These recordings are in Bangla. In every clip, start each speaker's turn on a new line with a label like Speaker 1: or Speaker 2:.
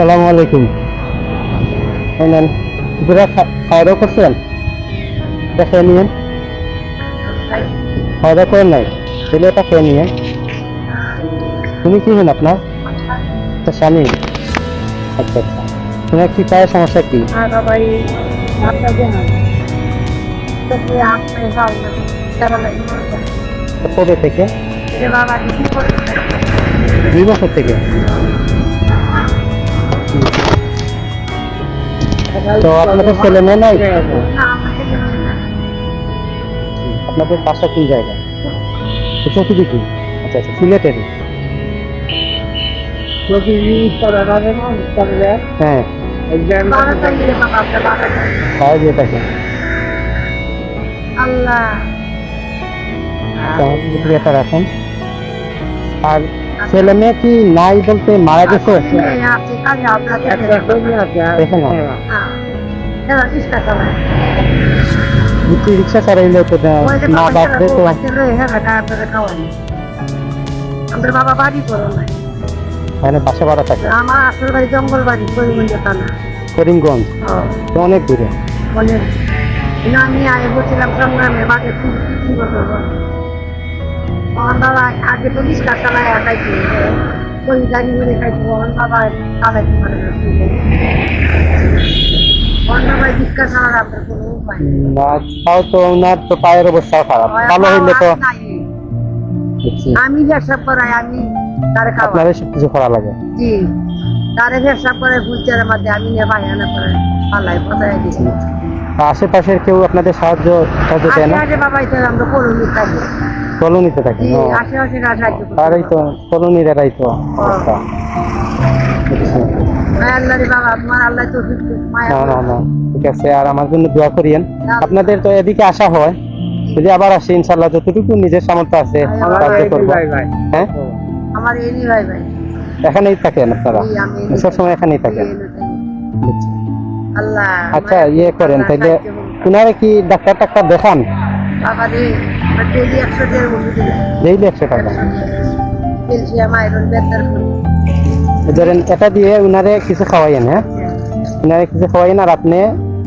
Speaker 1: আসসালামু আলাইকুম। খাওয়া দাওয়া করছেন? খেয়ে নিয়েন। খাওয়া দাওয়া করেন নাই? তাহলে এটা খেয়ে নিয়েন। তুমি কি হন আপনার? আচ্ছা, স্বামী। আচ্ছা আচ্ছা, তোমার কি পায়ের সমস্যা কি? কবে থেকে? 2 বছর থেকে। তো আপনাদের ছেলে মেয়ে নাই? আপনাদের বাসা কোন জায়গায়? চৌকিদিঘি। আচ্ছা আচ্ছা, সিলেটেরই। হ্যাঁ, দিয়ে থাকে। এটা রাখেন। আর ছেলে মেয়ে কি নাই বলতে মারা গেছে? রিক্সা চালাইলে তো মা বাপরে তো।
Speaker 2: আমাদের বাবা বাড়ি করে নাই,
Speaker 1: মানে বাসা ভাড়া থাকে।
Speaker 2: আমার আসল বাড়ি জঙ্গল বাড়ি, করিমগঞ্জ থানা।
Speaker 1: করিমগঞ্জ তো অনেক দূরে।
Speaker 2: অনেক। আমি আগে বলছিলাম সংগ্রামের বাঘে 3 বছর আমার বাবা আগে তো রিক্সা চালায় খাইছি, ওই গাড়ি করে খাইছি। আমার বাবা চালাইতে পারে না, আমার বাবা রিক্সা ছাড়া আপনার কোনো উপায় নেই।
Speaker 1: তাও তো ওনার তো পায়ের অবস্থা খারাপ, ভালো হইলে তো।
Speaker 2: আমি ব্যবসা করাই, আমি তারে খাওয়া।
Speaker 1: আপনার সব কিছু করা লাগে?
Speaker 2: জি, তারে ব্যবসা করে গুলচারের মধ্যে আমি নিয়ে বাহিনা করে পালাই পচাই দিচ্ছি।
Speaker 1: আশেপাশের কেউ আপনাদের সাহায্য দেয় না?
Speaker 2: বাবাই তো আমরা কলোনি থাকি।
Speaker 1: কলোনিতে থাকি?
Speaker 2: আশেপাশে সাহায্য করে।
Speaker 1: তারাই তো কলোনির, এরাই তো অবস্থা।
Speaker 2: আল্লাহরে বাবা, তোমার আল্লাহ তো মায়া।
Speaker 1: না না না, ঠিক আছে। আর আমার জন্য দোয়া করিয়েন। আপনাদের তো এদিকে আসা হয়, যদি আবার আসে ইনশাল্লাহ যতটুকু নিজের সামর্থ্য আছে সাহায্য করবো। হ্যাঁ,
Speaker 2: আমার এনি ভাই ভাই
Speaker 1: এখানেই থাকেন আপনারা? সবসময় এখানেই থাকেন?
Speaker 2: আল্লাহ।
Speaker 1: আচ্ছা, ইয়ে করেন তাইলে, ওনারা কি ডাক্তার টাক্তার দেখান?
Speaker 2: বাবা রে, ডেইলি 100 ওষুধ দিলে।
Speaker 1: ডেইলি 100 টাকা?
Speaker 2: ক্যালসিয়াম, আয়রন, বেতার
Speaker 1: ধরেন এটা দিয়ে উনারে কিছু খাওয়াইয়েন। হ্যাঁ, উনারে কিছু খাওয়াইয়েন আর আপনি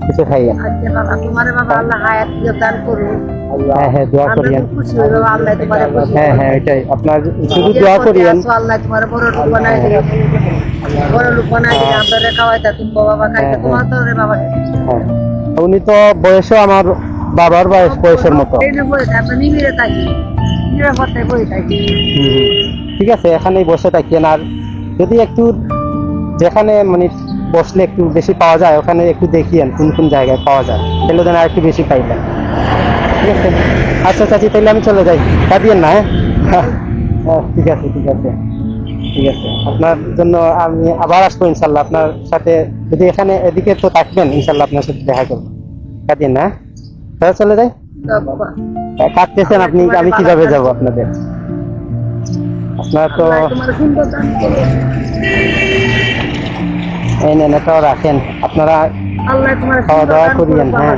Speaker 1: কিছু খাইয়েন।
Speaker 2: আচ্ছা বাবা, তোমার বাবা আল্লাহ হায়াত দান করুন।
Speaker 1: হ্যাঁ হ্যাঁ, দোয়া করিয়েন।
Speaker 2: খুশি হইব আল্লাহ তোমারে খুশি।
Speaker 1: হ্যাঁ হ্যাঁ, এটাই আপনার, শুধু দোয়া করিয়েন।
Speaker 2: আল্লাহ তোমার বড় লোক বানাই দিবে, বড় লোক বানাই দিবে। আপনারা খাওয়াইতা তুমি বাবা খাইতে, তোমার তো রে বাবা।
Speaker 1: হ্যাঁ, উনি তো বয়সে আমার বাবার বয়সের মতো।
Speaker 2: এই যে বসে আপনি নিবিড়ে থাকি, নিরাপত্তায় বসে থাকি।
Speaker 1: ঠিক আছে, এখানেই বসে থাকেন। আর যদি একটু যেখানে মানে বসলে একটু বেশি পাওয়া যায়, ওখানে একটু দেখিয়েন কোন কোন জায়গায় পাওয়া যায়, তাহলে যেন আর একটু বেশি পাইবেন। ঠিক আছে? আচ্ছা চাচি, তাহলে আমি চলে যাই। কাঁদিয়েন না। হ্যাঁ, ঠিক আছে ঠিক আছে ঠিক আছে। আপনার জন্য আমি আবার আসবো ইনশাল্লাহ। আপনার সাথে যদি এখানে এদিকে তো থাকবেন, ইনশাল্লাহ আপনার সাথে দেখা করবো। কাঁদিয়েন না। তাহলে চলে যাই। কাঁদতেছেন আপনি, আমি কিভাবে যাবো আপনাদের? আপনার তো এই নেন, এটাও রাখেন। আপনারা খাওয়া দাওয়া করিয়েন। হ্যাঁ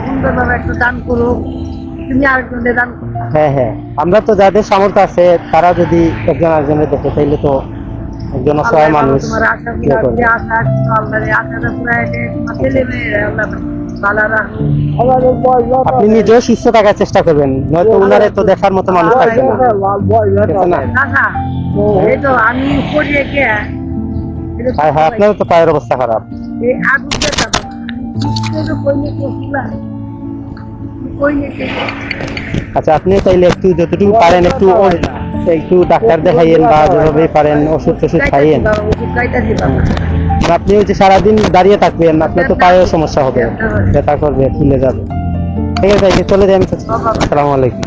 Speaker 1: হ্যাঁ হ্যাঁ, আমরা তো যাদের সামর্থ্য আছে তারা যদি একজন আরেকজনের দেখে, তাইলে তো একজন অসহায় মানুষ। আপনি নিজেও সুস্থ থাকার চেষ্টা করবেন, নয়তো উনারে তো দেখার মতো মানুষ থাকবে না। হ্যাঁ হ্যাঁ, আপনারও তো পায়ের অবস্থা খারাপ। আচ্ছা, আপনি তাইলে একটু যতটুকু পারেন একটু ডাক্তার দেখাইয়েন, বা যেভাবে পারেন ওষুধ খাইয়েন। আপনি ওই যে সারাদিন দাঁড়িয়ে থাকবেন, আপনার তো পায়ের সমস্যা হবে, ব্যথা করবে, ফুলে যাবে। ঠিক আছে, চলে যাই আমি। আসসালামু আলাইকুম।